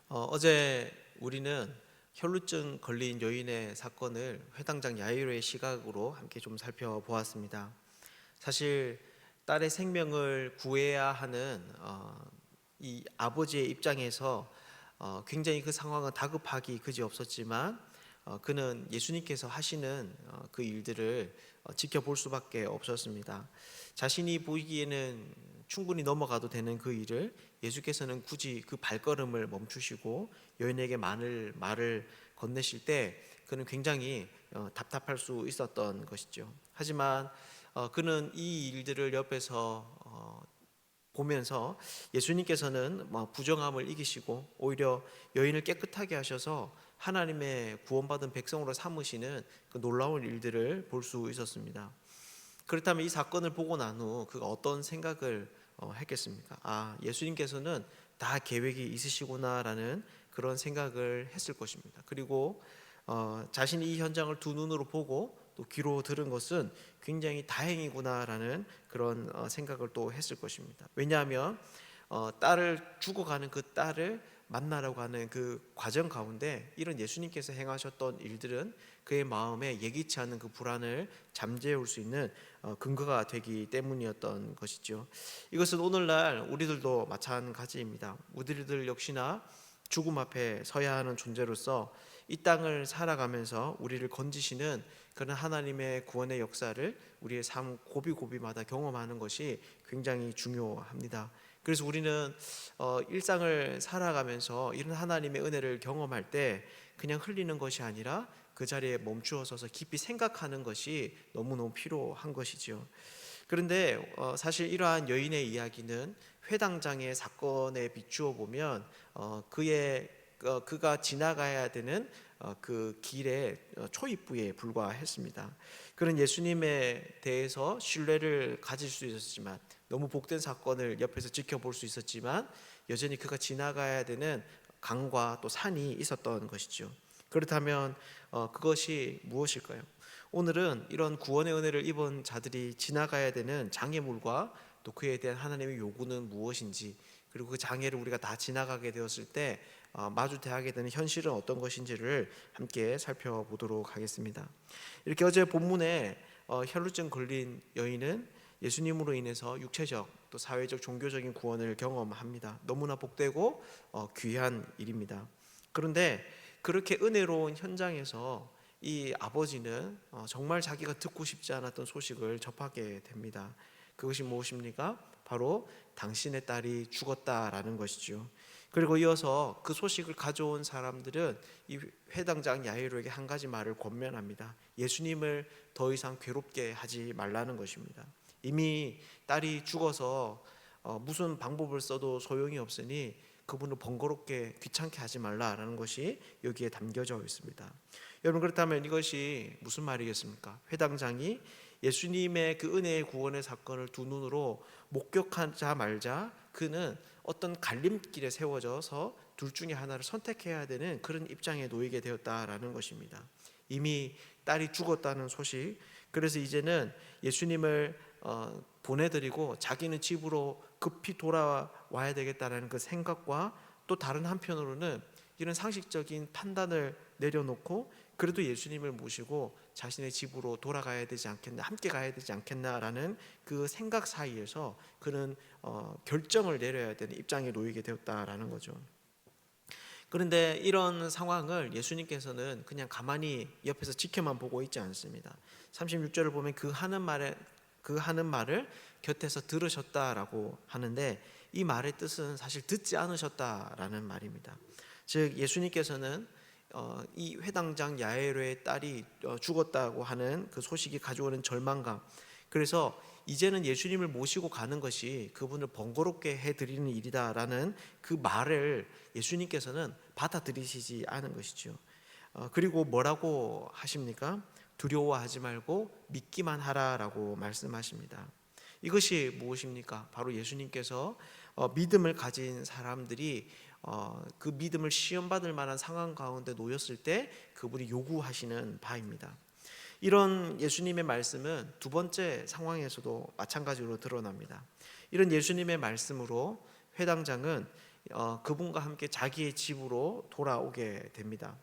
어제 우리는 혈루증 걸린 여인의 사건을 회당장 야이로의 시각으로 함께 좀 살펴보았습니다. 사실 딸의 생명을 구해야 하는 이 아버지의 입장에서 굉장히 그 상황은 다급하기 그지없었지만 그는 예수님께서 하시는 그 일들을 지켜볼 수밖에 없었습니다. 자신이 보이기에는 충분히 넘어가도 되는 그 일을 예수께서는 굳이 그 발걸음을 멈추시고 여인에게 말을 건네실 때 그는 굉장히 답답할 수 있었던 것이죠. 하지만 그는 이 일들을 옆에서 보면서 예수님께서는 부정함을 이기시고 오히려 여인을 깨끗하게 하셔서 하나님의 구원받은 백성으로 삼으시는 그 놀라운 일들을 볼 수 있었습니다. 그렇다면 이 사건을 보고 난 후 그가 어떤 생각을 했겠습니까? 예수님께서는 다 계획이 있으시구나라는 그런 생각을 했을 것입니다. 그리고 자신이 이 현장을 두 눈으로 보고 또 귀로 들은 것은 굉장히 다행이구나라는 그런 생각을 또 했을 것입니다. 왜냐하면 딸을 죽어가는 그 딸을 만나려고 하는 그 과정 가운데 이런 예수님께서 행하셨던 일들은 그의 마음에 예기치 않은 그 불안을 잠재울 수 있는 근거가 되기 때문이었던 것이죠. 이것은 오늘날 우리들도 마찬가지입니다. 우리들 역시나 죽음 앞에 서야 하는 존재로서 이 땅을 살아가면서 우리를 건지시는 그런 하나님의 구원의 역사를 우리의 삶 고비고비마다 경험하는 것이 굉장히 중요합니다. 그래서 우리는 일상을 살아가면서 이런 하나님의 은혜를 경험할 때 그냥 흘리는 것이 아니라 그 자리에 멈추어 서서 깊이 생각하는 것이 너무너무 필요한 것이지요. 그런데 사실 이러한 여인의 이야기는 회당장의 사건에 비추어 보면 그가 지나가야 되는 그 길의 초입부에 불과했습니다. 그는 예수님에 대해서 신뢰를 가질 수 있었지만 너무 복된 사건을 옆에서 지켜볼 수 있었지만 여전히 그가 지나가야 되는 강과 또 산이 있었던 것이죠. 그렇다면 그것이 무엇일까요? 오늘은 이런 구원의 은혜를 입은 자들이 지나가야 되는 장애물과 또 그에 대한 하나님의 요구는 무엇인지, 그리고 그 장애를 우리가 다 지나가게 되었을 때 마주대하게 되는 현실은 어떤 것인지를 함께 살펴보도록 하겠습니다. 이렇게 어제 본문에 혈루증 걸린 여인은 예수님으로 인해서 육체적 또 사회적 종교적인 구원을 경험합니다. 너무나 복되고 귀한 일입니다. 그런데 그렇게 은혜로운 현장에서 이 아버지는 정말 자기가 듣고 싶지 않았던 소식을 접하게 됩니다. 그것이 무엇입니까? 바로 당신의 딸이 죽었다라는 것이죠. 그리고 이어서 그 소식을 가져온 사람들은 이 회당장 야이로에게 한 가지 말을 권면합니다. 예수님을 더 이상 괴롭게 하지 말라는 것입니다. 이미 딸이 죽어서 무슨 방법을 써도 소용이 없으니 그분을 번거롭게 귀찮게 하지 말라라는 것이 여기에 담겨져 있습니다. 여러분, 그렇다면 이것이 무슨 말이겠습니까? 회당장이 예수님의 그 은혜의 구원의 사건을 두 눈으로 목격하자 말자 그는 어떤 갈림길에 세워져서 둘 중에 하나를 선택해야 되는 그런 입장에 놓이게 되었다라는 것입니다. 이미 딸이 죽었다는 소식, 그래서 이제는 예수님을 보내드리고 자기는 집으로 급히 돌아와야 되겠다라는 그 생각과 또 다른 한편으로는 이런 상식적인 판단을 내려놓고 그래도 예수님을 모시고 자신의 집으로 돌아가야 되지 않겠나, 함께 가야 되지 않겠나라는 그 생각 사이에서 그는 결정을 내려야 되는 입장에 놓이게 되었다라는 거죠. 그런데 이런 상황을 예수님께서는 그냥 가만히 옆에서 지켜만 보고 있지 않습니다. 36절을 보면 그 하는 말을 곁에서 들으셨다라고 하는데 이 말의 뜻은 사실 듣지 않으셨다라는 말입니다. 즉 예수님께서는 이 회당장 야이로의 딸이 죽었다고 하는 그 소식이 가져오는 절망감, 그래서 이제는 예수님을 모시고 가는 것이 그분을 번거롭게 해드리는 일이다라는 그 말을 예수님께서는 받아들이시지 않은 것이죠. 그리고 뭐라고 하십니까? 두려워하지 말고 믿기만 하라라고 말씀하십니다. 이것이 무엇입니까? 바로 예수님께서 믿음을 가진 사람들이 그 믿음을 시험받을 만한 상황 가운데 놓였을 때 그분이 요구하시는 바입니다. 이런 예수님의 말씀은 두 번째 상황에서도 마찬가지로 드러납니다. 이런 예수님의 말씀으로 회당장은 그분과 함께 자기의 집으로 돌아오게 됩니다.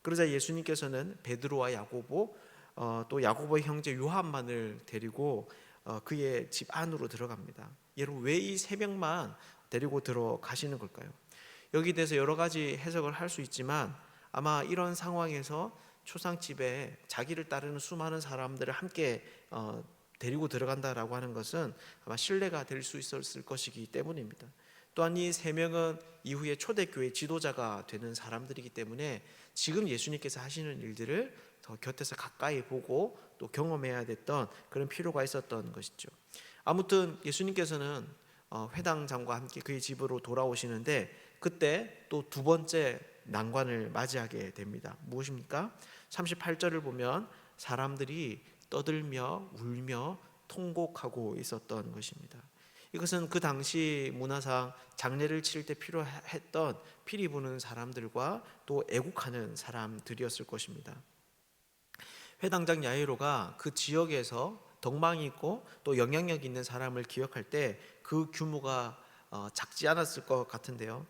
그러자 예수님께서는 베드로와 야고보, 또 야고보의 형제 요한만을 데리고 그의 집 안으로 들어갑니다. 여러분, 왜 이 세 명만 데리고 들어가시는 걸까요? 여기 대해서 여러 가지 해석을 할 수 있지만, 아마 이런 상황에서 초상집에 자기를 따르는 수많은 사람들을 함께 데리고 들어간다라고 하는 것은 아마 신뢰가 될 수 있었을 것이기 때문입니다. 또한 이 세 명은 이후에 초대교회 지도자가 되는 사람들이기 때문에 지금 예수님께서 하시는 일들을 더 곁에서 가까이 보고 또 경험해야 됐던 그런 필요가 있었던 것이죠. 아무튼 예수님께서는 회당장과 함께 그의 집으로 돌아오시는데, 그때 또 두 번째 난관을 맞이하게 됩니다. 무엇입니까? 38절을 보면 사람들이 떠들며 울며 통곡하고 있었던 것입니다. 이것은 그 당시 문화상 장례를 치를 때 필요했던 피리 부는 사람들과 또 애국하는 사람들이었을 것입니다. 회당장 야이로가 그 지역에서 덕망이 있고 또 영향력 있는 사람을 기억할 때 그 규모가 작지 않았을 것 같은데요.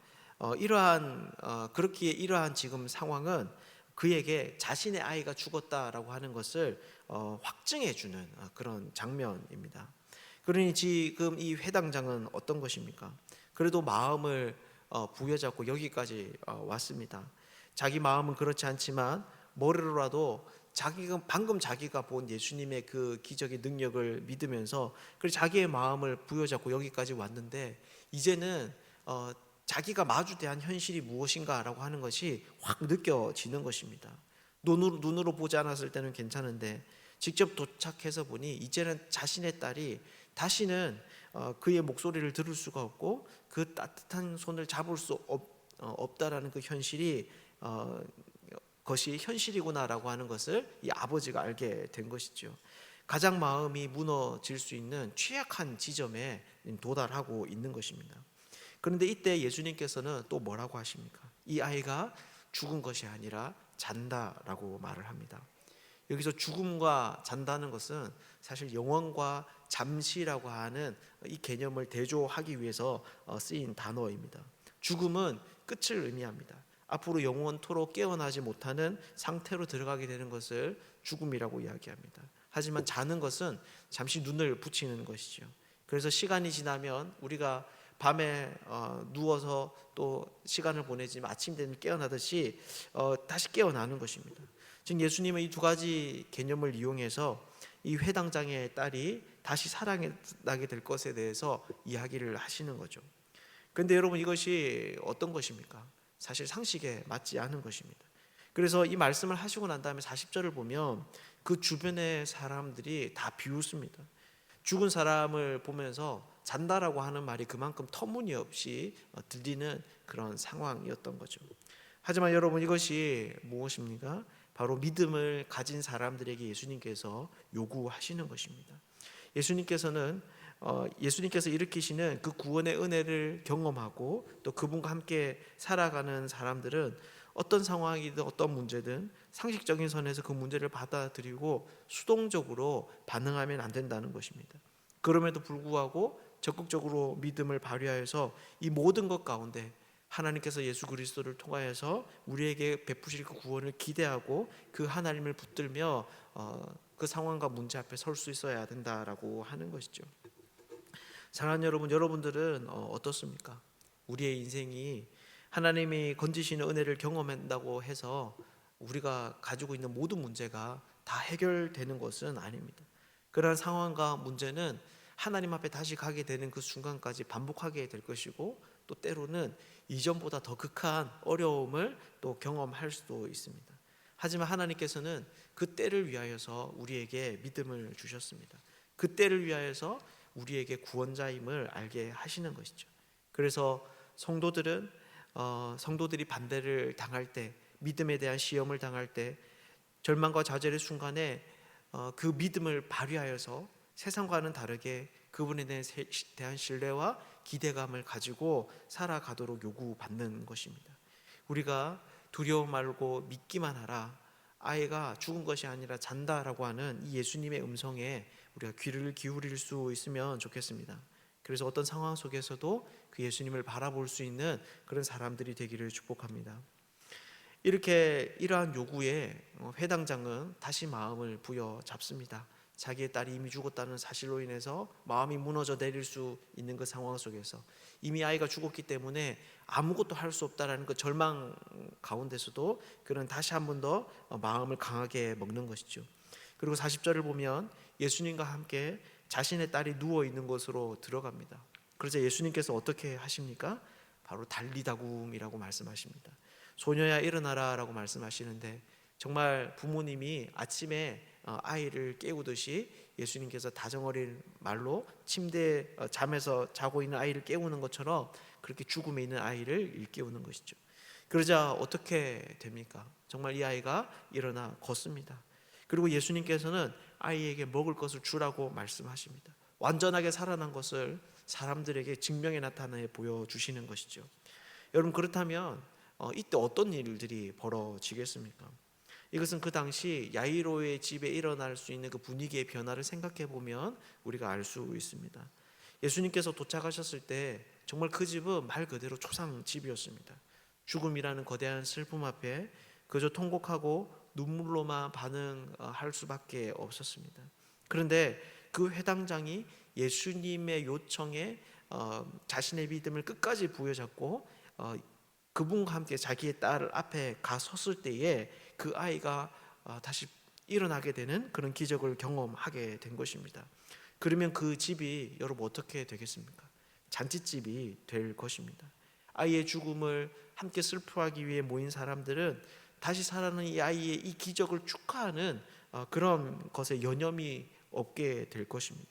그렇기에 이러한 지금 상황은 그에게 자신의 아이가 죽었다라고 하는 것을 확증해 주는 그런 장면입니다. 그러니 지금 이 회당장은 어떤 것입니까? 그래도 마음을 부여잡고 여기까지 왔습니다. 자기 마음은 그렇지 않지만 머리로라도 방금 자기가 본 예수님의 그 기적의 능력을 믿으면서 그리고 자기의 마음을 부여잡고 여기까지 왔는데, 이제는 자기가 마주대한 현실이 무엇인가라고 하는 것이 확 느껴지는 것입니다. 눈으로 보지 않았을 때는 괜찮은데 직접 도착해서 보니 이제는 자신의 딸이 다시는 그의 목소리를 들을 수가 없고 그 따뜻한 손을 잡을 수 없다라는 그 현실이 것이 현실이구나라고 하는 것을 이 아버지가 알게 된 것이죠. 가장 마음이 무너질 수 있는 취약한 지점에 도달하고 있는 것입니다. 그런데 이때 예수님께서는 또 뭐라고 하십니까? 이 아이가 죽은 것이 아니라 잔다라고 말을 합니다. 여기서 죽음과 잔다는 것은 사실 영원과 잠시라고 하는 이 개념을 대조하기 위해서 쓰인 단어입니다. 죽음은 끝을 의미합니다. 앞으로 영원토록 깨어나지 못하는 상태로 들어가게 되는 것을 죽음이라고 이야기합니다. 하지만 자는 것은 잠시 눈을 붙이는 것이죠. 그래서 시간이 지나면 우리가 밤에 누워서 또 시간을 보내지만 아침 되면 깨어나듯이 다시 깨어나는 것입니다. 지금 예수님은 이 두 가지 개념을 이용해서 이 회당장의 딸이 다시 살아나게 될 것에 대해서 이야기를 하시는 거죠. 그런데 여러분, 이것이 어떤 것입니까? 사실 상식에 맞지 않은 것입니다. 그래서 이 말씀을 하시고 난 다음에 40절을 보면 그 주변의 사람들이 다 비웃습니다. 죽은 사람을 보면서 잔다라고 하는 말이 그만큼 터무니없이 들리는 그런 상황이었던 거죠. 하지만 여러분, 이것이 무엇입니까? 바로 믿음을 가진 사람들에게 예수님께서 요구하시는 것입니다. 예수님께서 일으키시는 그 구원의 은혜를 경험하고 또 그분과 함께 살아가는 사람들은 어떤 상황이든 어떤 문제든 상식적인 선에서 그 문제를 받아들이고 수동적으로 반응하면 안 된다는 것입니다. 그럼에도 불구하고 적극적으로 믿음을 발휘하여서 이 모든 것 가운데 하나님께서 예수 그리스도를 통하여서 우리에게 베푸실 그 구원을 기대하고 그 하나님을 붙들며 그 상황과 문제 앞에 설 수 있어야 된다라고 하는 것이죠. 사랑하는 여러분, 여러분들은 어떻습니까? 우리의 인생이 하나님이 건지시는 은혜를 경험한다고 해서 우리가 가지고 있는 모든 문제가 다 해결되는 것은 아닙니다. 그러한 상황과 문제는 하나님 앞에 다시 가게 되는 그 순간까지 반복하게 될 것이고, 또 때로는 이전보다 더 극한 어려움을 또 경험할 수도 있습니다. 하지만 하나님께서는 그 때를 위하여서 우리에게 믿음을 주셨습니다. 그 때를 위하여서 우리에게 구원자임을 알게 하시는 것이죠. 그래서 성도들이 반대를 당할 때, 믿음에 대한 시험을 당할 때, 절망과 좌절의 순간에 그 믿음을 발휘하여서 세상과는 다르게 그분에 대한 신뢰와 기대감을 가지고 살아가도록 요구받는 것입니다. 우리가 두려워 말고 믿기만 하라, 아이가 죽은 것이 아니라 잔다라고 하는 이 예수님의 음성에 우리가 귀를 기울일 수 있으면 좋겠습니다. 그래서 어떤 상황 속에서도 그 예수님을 바라볼 수 있는 그런 사람들이 되기를 축복합니다. 이렇게 이러한 요구에 회당장은 다시 마음을 부여잡습니다. 자기의 딸이 이미 죽었다는 사실로 인해서 마음이 무너져 내릴 수 있는 그 상황 속에서 이미 아이가 죽었기 때문에 아무것도 할 수 없다라는 그 절망 가운데서도 그는 다시 한 번 더 마음을 강하게 먹는 것이죠. 그리고 40절을 보면 예수님과 함께 자신의 딸이 누워 있는 곳으로 들어갑니다. 그래서 예수님께서 어떻게 하십니까? 바로 달리다굼이라고 말씀하십니다. 소녀야 일어나라 라고 말씀하시는데, 정말 부모님이 아침에 아이를 깨우듯이 예수님께서 다정어린 말로 침대에 잠에서 자고 있는 아이를 깨우는 것처럼 그렇게 죽음에 있는 아이를 일깨우는 것이죠. 그러자 어떻게 됩니까? 정말 이 아이가 일어나 걷습니다. 그리고 예수님께서는 아이에게 먹을 것을 주라고 말씀하십니다. 완전하게 살아난 것을 사람들에게 증명해 나타내 보여주시는 것이죠. 여러분, 그렇다면 이때 어떤 일들이 벌어지겠습니까? 이것은 그 당시 야이로의 집에 일어날 수 있는 그 분위기의 변화를 생각해 보면 우리가 알 수 있습니다. 예수님께서 도착하셨을 때 정말 그 집은 말 그대로 초상집이었습니다. 죽음이라는 거대한 슬픔 앞에 그저 통곡하고 눈물로만 반응할 수밖에 없었습니다. 그런데 그 회당장이 예수님의 요청에 자신의 믿음을 끝까지 부여잡고 그분과 함께 자기의 딸 앞에 가 섰을 때에 그 아이가 다시 일어나게 되는 그런 기적을 경험하게 된 것입니다. 그러면 그 집이 여러분 어떻게 되겠습니까? 잔치집이 될 것입니다. 아이의 죽음을 함께 슬퍼하기 위해 모인 사람들은 다시 살아나는 이 아이의 이 기적을 축하하는 그런 것에 여념이 없게 될 것입니다.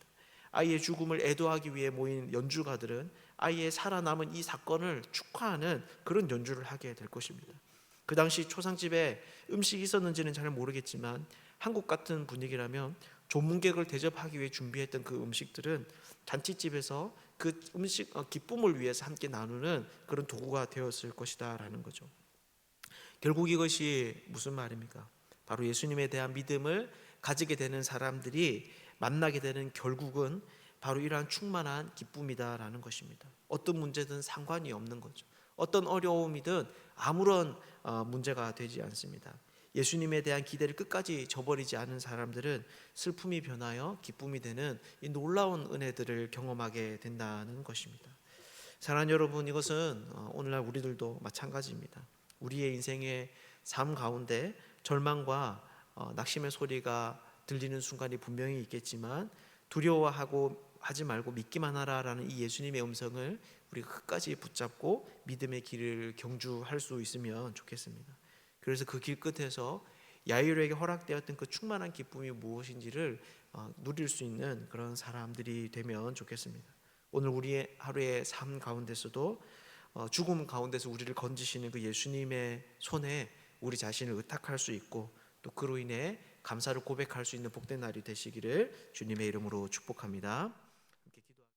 아이의 죽음을 애도하기 위해 모인 연주가들은 아이의 살아남은 이 사건을 축하하는 그런 연주를 하게 될 것입니다. 그 당시 초상집에 음식이 있었는지는 잘 모르겠지만 한국 같은 분위기라면 조문객을 대접하기 위해 준비했던 그 음식들은 잔치집에서 그 음식 기쁨을 위해서 함께 나누는 그런 도구가 되었을 것이다라는 거죠. 결국 이것이 무슨 말입니까? 바로 예수님에 대한 믿음을 가지게 되는 사람들이 만나게 되는 결국은 바로 이러한 충만한 기쁨이다라는 것입니다. 어떤 문제든 상관이 없는 거죠. 어떤 어려움이든 아무런 문제가 되지 않습니다. 예수님에 대한 기대를 끝까지 저버리지 않은 사람들은 슬픔이 변하여 기쁨이 되는 이 놀라운 은혜들을 경험하게 된다는 것입니다. 사랑하는 여러분, 이것은 오늘날 우리들도 마찬가지입니다. 우리의 인생의 삶 가운데 절망과 낙심의 소리가 들리는 순간이 분명히 있겠지만 두려워하고 하지 말고 믿기만 하라라는 이 예수님의 음성을 우리가 끝까지 붙잡고 믿음의 길을 경주할 수 있으면 좋겠습니다. 그래서 그 길 끝에서 야이로에게 허락되었던 그 충만한 기쁨이 무엇인지를 누릴 수 있는 그런 사람들이 되면 좋겠습니다. 오늘 우리의 하루의 삶 가운데서도 죽음 가운데서 우리를 건지시는 그 예수님의 손에 우리 자신을 의탁할 수 있고 또 그로 인해 감사를 고백할 수 있는 복된 날이 되시기를 주님의 이름으로 축복합니다.